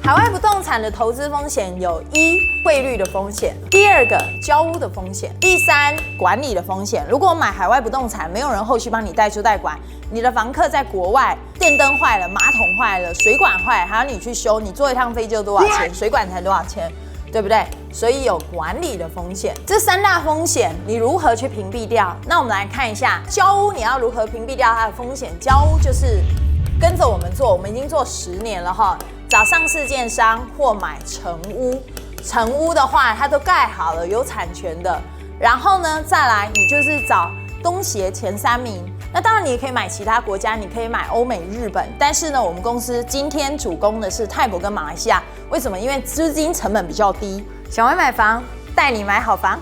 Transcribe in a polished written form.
海外不动产的投资风险有汇率的风险，第二个交屋的风险，第三管理的风险。如果买海外不动产，没有人后续帮你代租代管，你的房客在国外，电灯坏了、马桶坏了、水管坏了，还要你去修，你坐一趟飞机就多少钱？水管才多少钱？对不对？所以有管理的风险，这三大风险你如何去屏蔽掉？那我们来看一下交屋，你要如何屏蔽掉它的风险？交屋就是跟着我们做，我们已经做10年了哈。找上市建商或买成屋，成屋的话它都盖好了，有产权的。然后呢，再来你就是找东协前3名。那当然你也可以买其他国家，你可以买欧美、日本。但是呢，我们公司今天主攻的是泰国跟马来西亚。为什么？因为资金成本比较低。想要买房，带你买好房。